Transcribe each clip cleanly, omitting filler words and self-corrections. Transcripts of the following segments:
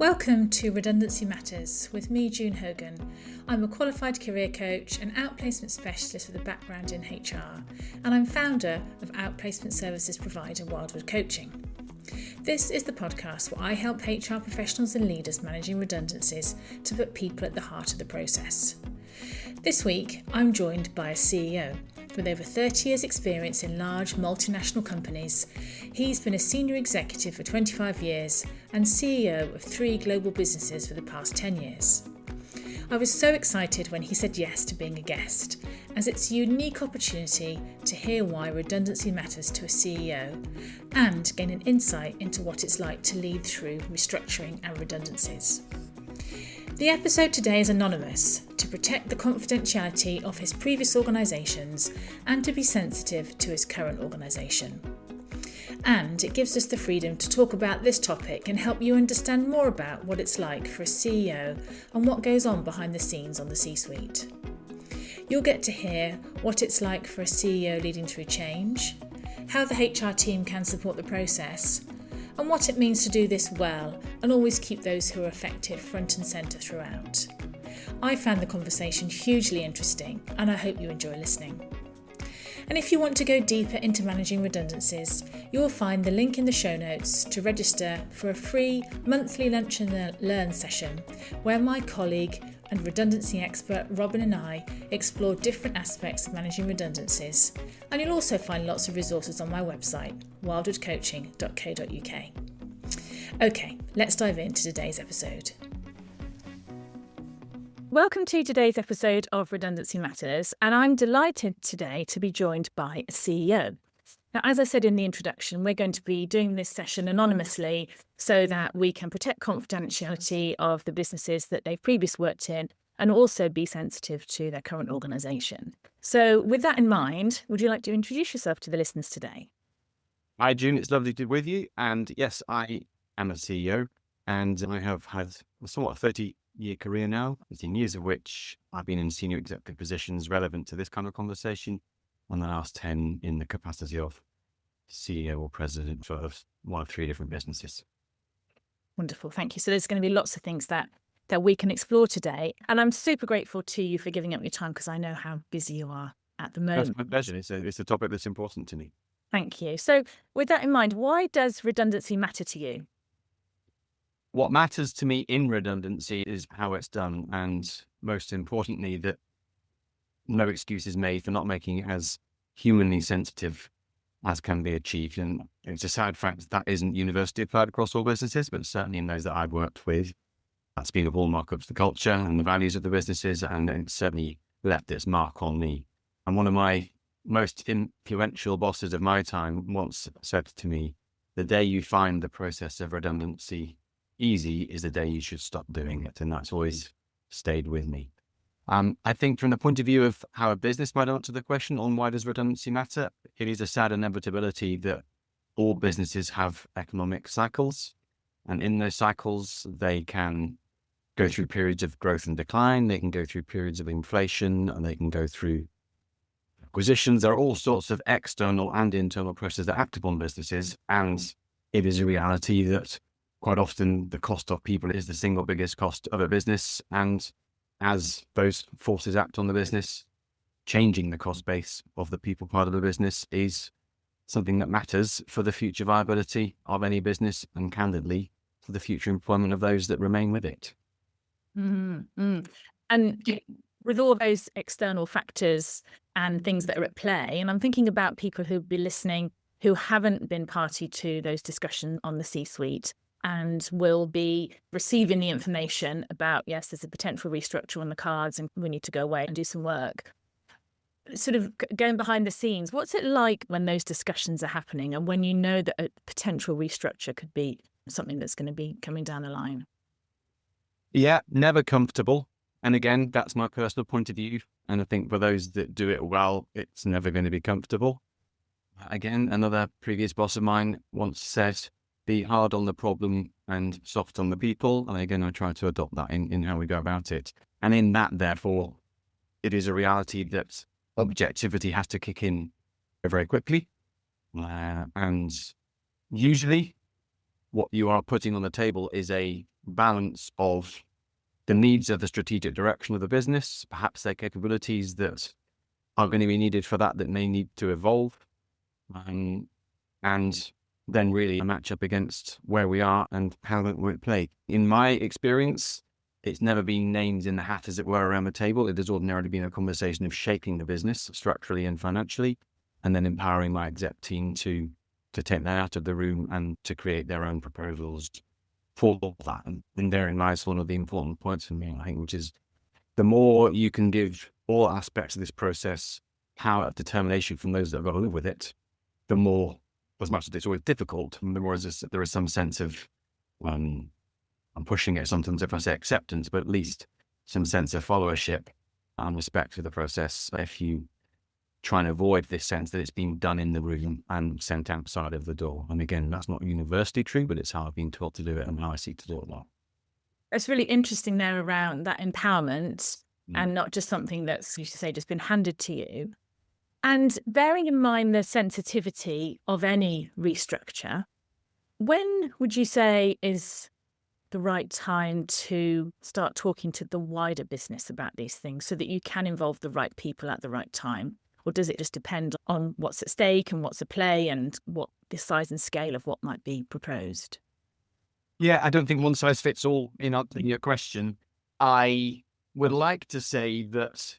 Welcome to Redundancy Matters with me, June Hogan. I'm a qualified career coach and outplacement specialist with a background in HR, and I'm founder of outplacement services provider Wildwood Coaching. This is the podcast where I help HR professionals and leaders managing redundancies to put people at the heart of the process. This week, I'm joined by a CEO. With over 30 years' experience in large multinational companies, he's been a senior executive for 25 years and CEO of 3 global businesses for the past 10 years. I was so excited when he said yes to being a guest, as it's a unique opportunity to hear why redundancy matters to a CEO and gain an insight into what it's like to lead through restructuring and redundancies. The episode today is anonymous to protect the confidentiality of his previous organisations and to be sensitive to his current organisation. And it gives us the freedom to talk about this topic and help you understand more about what it's like for a CEO and what goes on behind the scenes on the C-suite. You'll get to hear what it's like for a CEO leading through change, how the HR team can support the process, and what it means to do this well and always keep those who are affected front and centre throughout. I found the conversation hugely interesting and I hope you enjoy listening. And if you want to go deeper into managing redundancies, you will find the link in the show notes to register for a free monthly Lunch and Learn session where my colleague and redundancy expert Robin and I explore different aspects of managing redundancies. And you'll also find lots of resources on my website, wildwoodcoaching.co.uk. Okay, let's dive into today's episode. Welcome to today's episode of Redundancy Matters, and I'm delighted today to be joined by a CEO. Now, as I said in the introduction, we're going to be doing this session anonymously so that we can protect confidentiality of the businesses that they've previously worked in and also be sensitive to their current organisation. So with that in mind, would you like to introduce yourself to the listeners today? Hi, June. It's lovely to be with you. And yes, I am a CEO and I have had a somewhat 30-year career now, 15 years of which I've been in senior executive positions relevant to this kind of conversation, and the last 10 in the capacity of CEO or president for one of 3 different businesses. Wonderful, thank you. So there's going to be lots of things that we can explore today. And I'm super grateful to you for giving up your time because I know how busy you are at the moment. That's my pleasure. It's a topic that's important to me. Thank you. So with that in mind, why does redundancy matter to you? What matters to me in redundancy is how it's done, and most importantly, that no excuse is made for not making it as humanly sensitive as can be achieved. And it's a sad fact that isn't universally applied across all businesses, but certainly in those that I've worked with, that's been a hallmark of the culture and the values of the businesses, and it's certainly left its mark on me. And one of my most influential bosses of my time once said to me, the day you find the process of redundancy easy is the day you should stop doing it. And that's always stayed with me. I think from the point of view of how a business might answer the question on why does redundancy matter, it is a sad inevitability that all businesses have economic cycles. And in those cycles, they can go through periods of growth and decline. They can go through periods of inflation, and they can go through acquisitions. There are all sorts of external and internal pressures that act upon businesses. And it is a reality that quite often the cost of people is the single biggest cost of a business. And as those forces act on the business, changing the cost base of the people part of the business is something that matters for the future viability of any business and, candidly, for the future employment of those that remain with it. Mm-hmm. And with all those external factors and things that are at play, and I'm thinking about people who'll be listening who haven't been party to those discussions on the C-suite and will be receiving the information about, yes, there's a potential restructure on the cards and we need to go away and do some work. Sort of going behind the scenes, what's it like when those discussions are happening and when you know that a potential restructure could be something that's going to be coming down the line? Yeah, never comfortable. And again, that's my personal point of view. And I think for those that do it well, it's never going to be comfortable. Again, another previous boss of mine once said, be hard on the problem and soft on the people. And again, I try to adopt that in how we go about it. And in that, therefore, it is a reality that objectivity has to kick in very quickly. And usually what you are putting on the table is a balance of the needs of the strategic direction of the business, perhaps their capabilities that are going to be needed for that may need to evolve, and then really match up against where we are and how that would play. In my experience, it's never been names in the hat, as it were, around the table. It has ordinarily been a conversation of shaping the business structurally and financially, and then empowering my exec team to take that out of the room and to create their own proposals for that. And therein lies one of the important points for me, I think, which is the more you can give all aspects of this process power of determination from those that have got to live with it, the more, as much as it's always difficult, the more there is some sense of, I'm pushing it sometimes if I say acceptance, but at least some sense of followership and respect for the process if you try and avoid this sense that it's been done in the room and sent outside of the door. And again, that's not universally true, but it's how I've been taught to do it and how I seek to do it now. It's really interesting there around that empowerment and not just something that's, you should say, just been handed to you. And bearing in mind the sensitivity of any restructure, when would you say is the right time to start talking to the wider business about these things so that you can involve the right people at the right time? Or does it just depend on what's at stake and what's at play and what the size and scale of what might be proposed? Yeah, I don't think one size fits all in answering your question. I would like to say that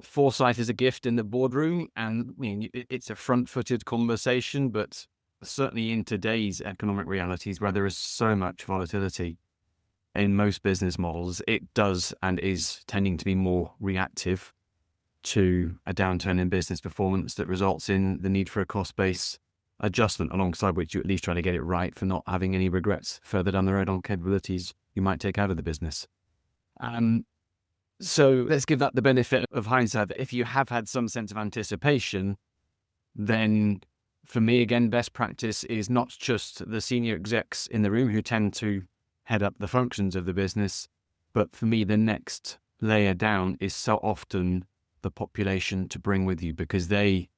foresight is a gift in the boardroom, and I mean, it's a front-footed conversation, but certainly in today's economic realities where there is so much volatility in most business models, it does and is tending to be more reactive to a downturn in business performance that results in the need for a cost-based adjustment, alongside which you at least try to get it right for not having any regrets further down the road on capabilities you might take out of the business. So let's give that the benefit of hindsight. That if you have had some sense of anticipation, then for me, again, best practice is not just the senior execs in the room who tend to head up the functions of the business, but for me, the next layer down is so often the population to bring with you, because they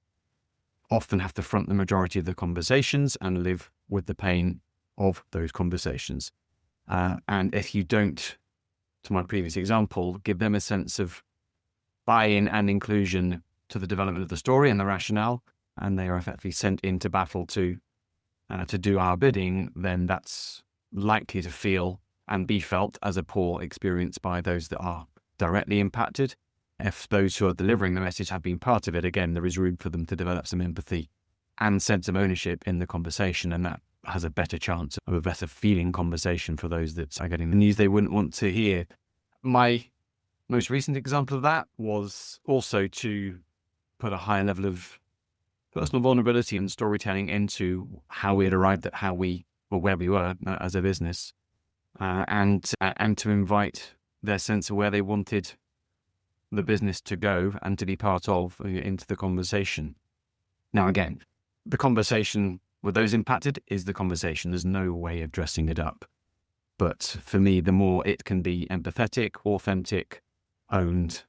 often have to front the majority of the conversations and live with the pain of those conversations. And if you don't, to my previous example, give them a sense of buy-in and inclusion to the development of the story and the rationale, and they are effectively sent into battle to do our bidding, then that's likely to feel and be felt as a poor experience by those that are directly impacted. If those who are delivering the message have been part of it, again, there is room for them to develop some empathy and sense of ownership in the conversation, and that has a better chance of a better feeling conversation for those that are getting the news they wouldn't want to hear. My most recent example of that was also to put a higher level of personal vulnerability and storytelling into how we had arrived at where we were as a business, and to invite their sense of where they wanted the business to go and to be part of into the conversation. Now, again, the conversation with those impacted is the conversation. There's no way of dressing it up. But for me, the more it can be empathetic, authentic, owned,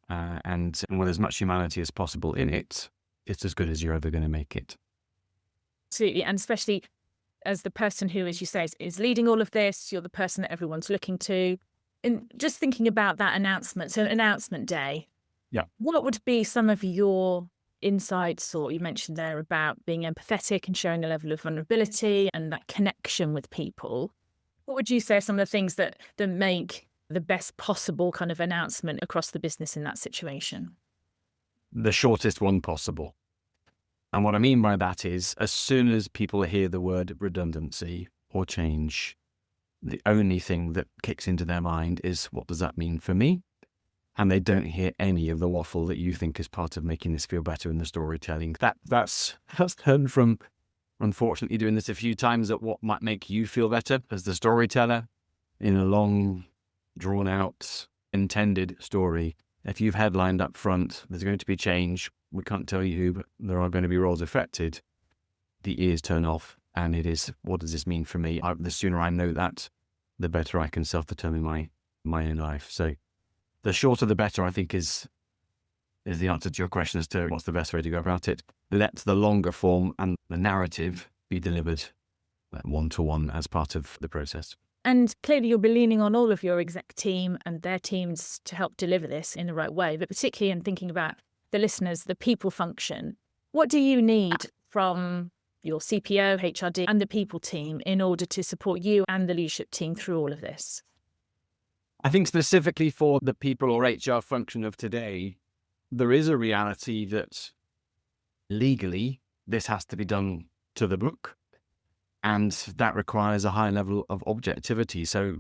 and with as much humanity as possible in it, it's as good as you're ever going to make it. Absolutely. And especially as the person who, as you say, is leading all of this, you're the person that everyone's looking to. And just thinking about that announcement, so announcement day, what would be some of your insights, or you mentioned there about being empathetic and showing a level of vulnerability and that connection with people? What would you say are some of the things that make the best possible kind of announcement across the business in that situation? The shortest one possible. And what I mean by that is, as soon as people hear the word redundancy or change, the only thing that kicks into their mind is, what does that mean for me? And they don't hear any of the waffle that you think is part of making this feel better in the storytelling. That's learned from, unfortunately, doing this a few times, that what might make you feel better as the storyteller in a long, drawn-out, intended story. If you've headlined up front, there's going to be change. We can't tell you who, but there are going to be roles affected. The ears turn off. And it is, what does this mean for me? The sooner I know that, the better I can self-determine my own life. So the shorter the better, I think, is the answer to your question as to what's the best way to go about it. Let the longer form and the narrative be delivered one-to-one as part of the process. And clearly you'll be leaning on all of your exec team and their teams to help deliver this in the right way, but particularly in thinking about the listeners, the people function. What do you need from your CPO, HRD and the people team in order to support you and the leadership team through all of this? I think specifically for the people or HR function of today, there is a reality that legally this has to be done to the book, and that requires a high level of objectivity. So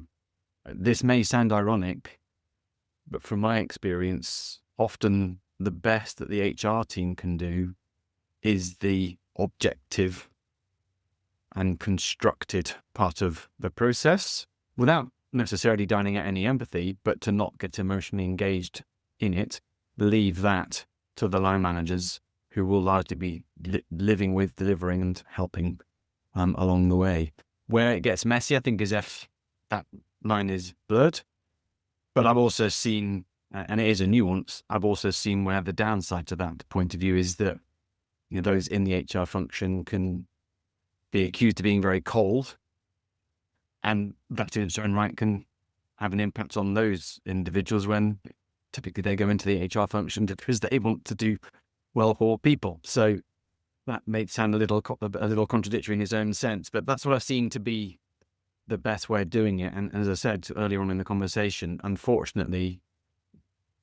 this may sound ironic, but from my experience, often the best that the HR team can do is the objective and constructed part of the process without necessarily dining at any empathy, but to not get emotionally engaged in it. Leave that to the line managers who will largely be living with, delivering and helping along the way. Where it gets messy, I think, is if that line is blurred. But I've also seen, and it is a nuance, I've also seen where the downside to that point of view is that those in the HR function can be accused of being very cold, and that in its own right can have an impact on those individuals when typically they go into the HR function because they want to do well for people. So that may sound a little contradictory in its own sense, but that's what I've seen to be the best way of doing it. And as I said earlier on in the conversation, unfortunately,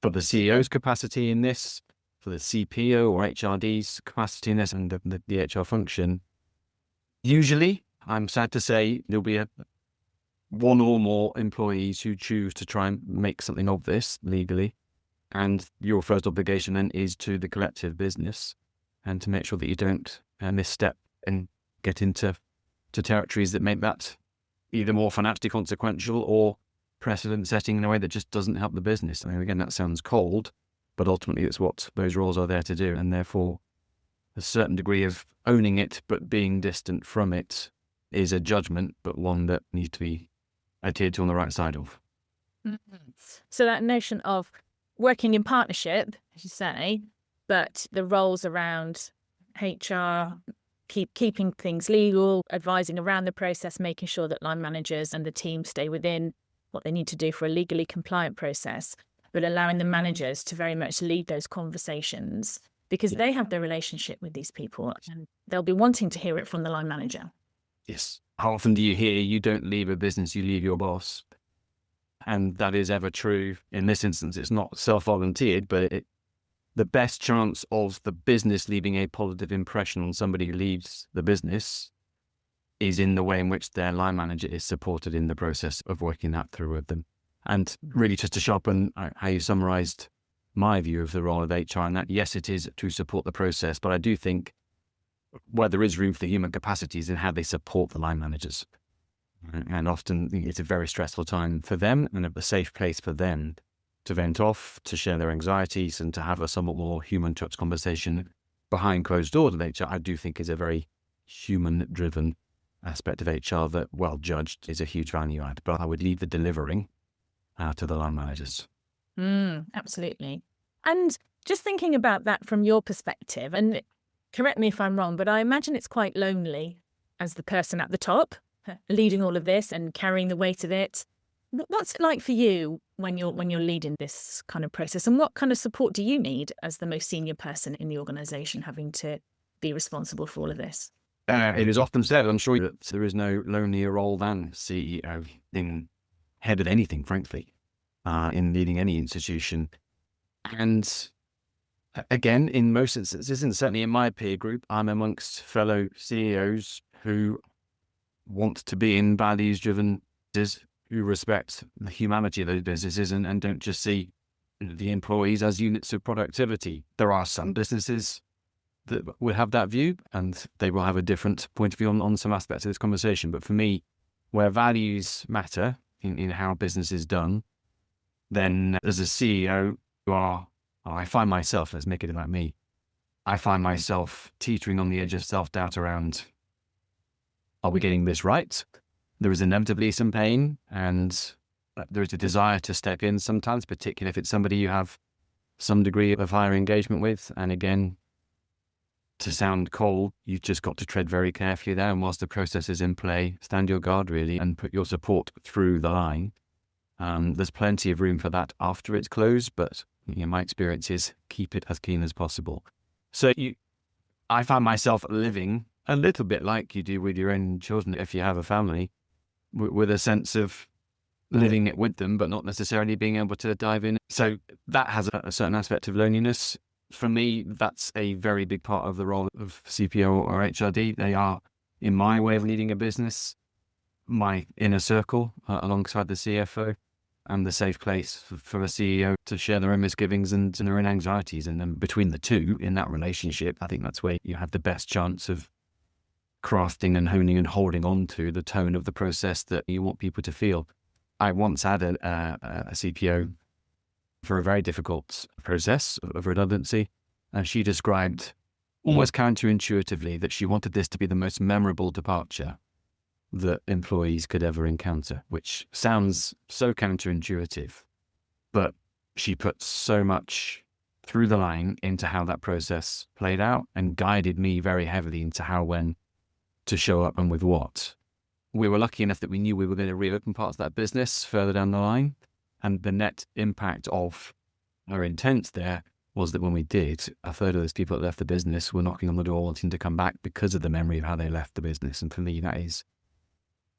for the CEO's capacity in this, for the CPO or HRD's capacity in this, and the HR function, usually, I'm sad to say, there'll be one or more employees who choose to try and make something of this legally. And your first obligation then is to the collective business, and to make sure that you don't misstep and get into territories that make that either more financially consequential or precedent setting in a way that just doesn't help the business. I mean, again, that sounds cold, but ultimately it's what those roles are there to do. And therefore, a certain degree of owning it but being distant from it is a judgment, but one that needs to be adhered to on the right side of. Mm-hmm. So that notion of working in partnership, as you say, but the roles around HR, keeping things legal, advising around the process, making sure that line managers and the team stay within what they need to do for a legally compliant process, but allowing the managers to very much lead those conversations because they have the relationship with these people and they'll be wanting to hear it from the line manager. Yes. How often do you hear you don't leave a business, you leave your boss? And that is ever true. In this instance, it's not self-volunteered, but the best chance of the business leaving a positive impression on somebody who leaves the business is in the way in which their line manager is supported in the process of working that through with them. And really just to sharpen how you summarised my view of the role of HR, and that, yes, it is to support the process, but I do think where there is room for human capacities in how they support the line managers. And often it's a very stressful time for them and a safe place for them to vent off, to share their anxieties and to have a somewhat more human touch conversation behind closed doors of HR. I do think is a very human driven aspect of HR that, well judged, is a huge value add. But I would leave the delivering to the line managers. Absolutely. And just thinking about that from your perspective, and correct me if I'm wrong, but I imagine it's quite lonely as the person at the top leading all of this and carrying the weight of it. What's it like for you when you're leading this kind of process, and what kind of support do you need as the most senior person in the organisation having to be responsible for all of this? It is often said, I'm sure, that there is no lonelier role than CEO in head of anything, frankly, in leading any institution. And again, in most instances, and certainly in my peer group, I'm amongst fellow CEOs who want to be in values-driven businesses, who respect the humanity of those businesses and don't just see the employees as units of productivity. There are some businesses that will have that view and they will have a different point of view on some aspects of this conversation. But for me, where values matter in how business is done, then as a CEO, I find myself, let's make it about me, I find myself teetering on the edge of self-doubt around, are we getting this right? There is inevitably some pain, and there is a desire to step in sometimes, particularly if it's somebody you have some degree of higher engagement with. And again, to sound cold, you've just got to tread very carefully there. And whilst the process is in play, stand your guard really and put your support through the line. There's plenty of room for that after it's closed, but my experience is keep it as clean as possible. So I found myself living a little bit like you do with your own children if you have a family, with a sense of living it with them, but not necessarily being able to dive in. So that has a certain aspect of loneliness. For me, that's a very big part of the role of CPO or HRD. They are, in my way of leading a business, my inner circle alongside the CFO, and the safe place for a CEO to share their own misgivings and their own anxieties. And then between the two in that relationship, I think that's where you have the best chance of crafting and honing and holding on to the tone of the process that you want people to feel. I once had a CPO for a very difficult process of redundancy, and she described almost counterintuitively that she wanted this to be the most memorable departure that employees could ever encounter, which sounds so counterintuitive, but she put so much through the line into how that process played out and guided me very heavily into how, when to show up and with what. We were lucky enough that we knew we were going to reopen parts of that business further down the line. And the net impact of our intent there was that when we did, a third of those people that left the business were knocking on the door wanting to come back because of the memory of how they left the business. And for me, that is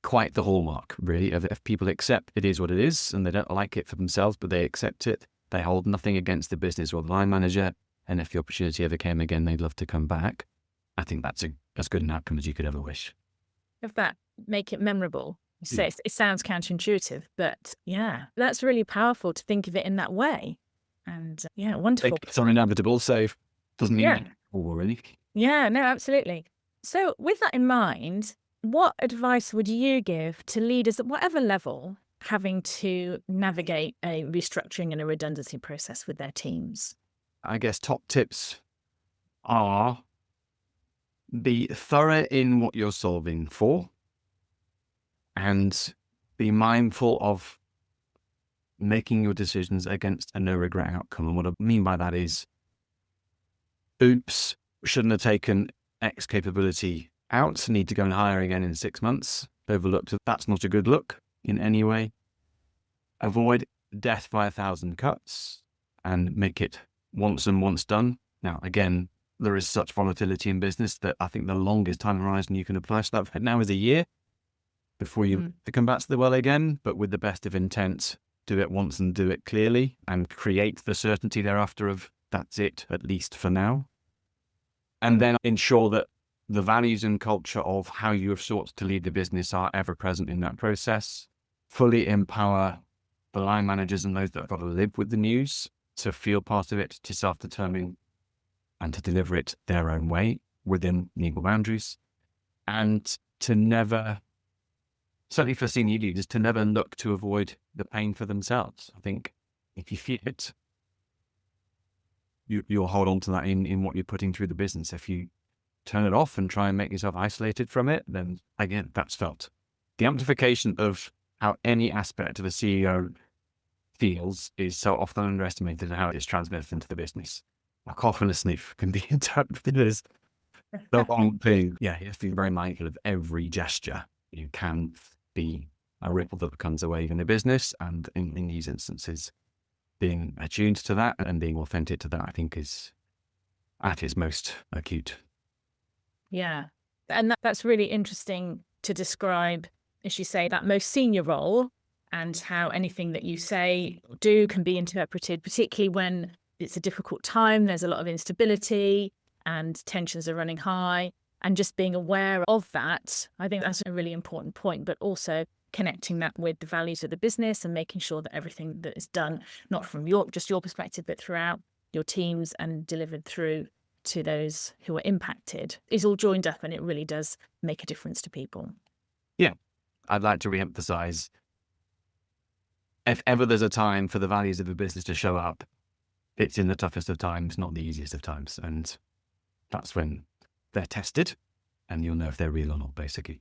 quite the hallmark, really, of if people accept it is what it is and they don't like it for themselves, but they accept it. They hold nothing against the business or the line manager. And if the opportunity ever came again, they'd love to come back. I think that's as good an outcome as you could ever wish. Of that, make it memorable. So it sounds counterintuitive, but yeah, that's really powerful to think of it in that way. And wonderful. It's inevitable, so it doesn't mean really. Yeah, no, absolutely. So with that in mind, what advice would you give to leaders at whatever level having to navigate a restructuring and a redundancy process with their teams? I guess top tips are: be thorough in what you're solving for, and be mindful of making your decisions against a no regret outcome. And what I mean by that is, oops, shouldn't have taken X capability out, need to go and hire again in 6 months. Overlooked, that's not a good look in any way. Avoid death by 1,000 cuts and make it once and once done. Now, again, there is such volatility in business that I think the longest time horizon you can apply to that right now is a year before you come back to the well again. But with the best of intent, do it once and do it clearly and create the certainty thereafter of that's it, at least for now. And then ensure that the values and culture of how you have sought to lead the business are ever present in that process. Fully empower the line managers and those that have got to live with the news to feel part of it, to self-determine and to deliver it their own way within legal boundaries. And to never, certainly for senior leaders, to never look to avoid the pain for themselves. I think if you feel it, you'll hold on to that in what you're putting through the business. If you turn it off and try and make yourself isolated from it, then again, that's felt. The amplification of how any aspect of a CEO feels is so often underestimated in how it's transmitted into the business. A cough and a sniff can be interpreted as the wrong thing. Yeah, you have to be very mindful of every gesture. You can be a ripple that becomes a wave in a business, and in these instances, being attuned to that and being authentic to that, I think, is at its most acute. Yeah. And that's really interesting to describe, as you say, that most senior role and how anything that you say or do can be interpreted, particularly when it's a difficult time, there's a lot of instability and tensions are running high. And just being aware of that, I think that's a really important point, but also connecting that with the values of the business and making sure that everything that is done, not from just your perspective, but throughout your teams and delivered through to those who are impacted, is all joined up, and it really does make a difference to people. Yeah. I'd like to re-emphasize, if ever there's a time for the values of a business to show up, it's in the toughest of times, not the easiest of times. And that's when they're tested and you'll know if they're real or not, basically.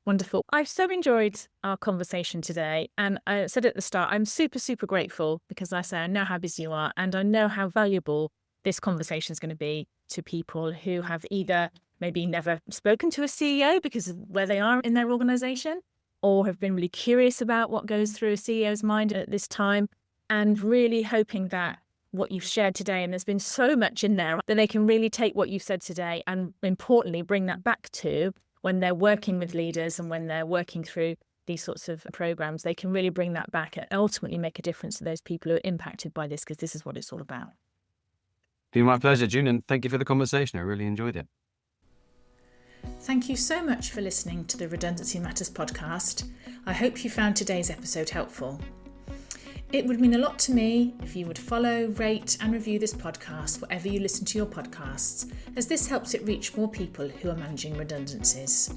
Wonderful. I've so enjoyed our conversation today. And I said at the start, I'm super, super grateful because I know how busy you are and I know how valuable this conversation is going to be to people who have either maybe never spoken to a CEO because of where they are in their organization, or have been really curious about what goes through a CEO's mind at this time, and really hoping that what you've shared today, and there's been so much in there, that they can really take what you've said today and importantly bring that back to when they're working with leaders and when they're working through these sorts of programs. They can really bring that back and ultimately make a difference to those people who are impacted by this, because this is what it's all about. It's been my pleasure, June, and thank you for the conversation. I really enjoyed it. Thank you so much for listening to the Redundancy Matters podcast. I hope you found today's episode helpful. It would mean a lot to me if you would follow, rate and review this podcast wherever you listen to your podcasts, as this helps it reach more people who are managing redundancies.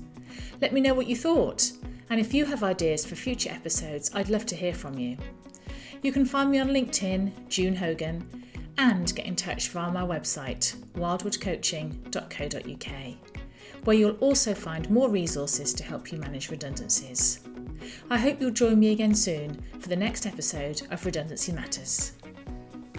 Let me know what you thought, and if you have ideas for future episodes, I'd love to hear from you. You can find me on LinkedIn, June Hogan, and get in touch via my website, wildwoodcoaching.co.uk, where you'll also find more resources to help you manage redundancies. I hope you'll join me again soon for the next episode of Redundancy Matters.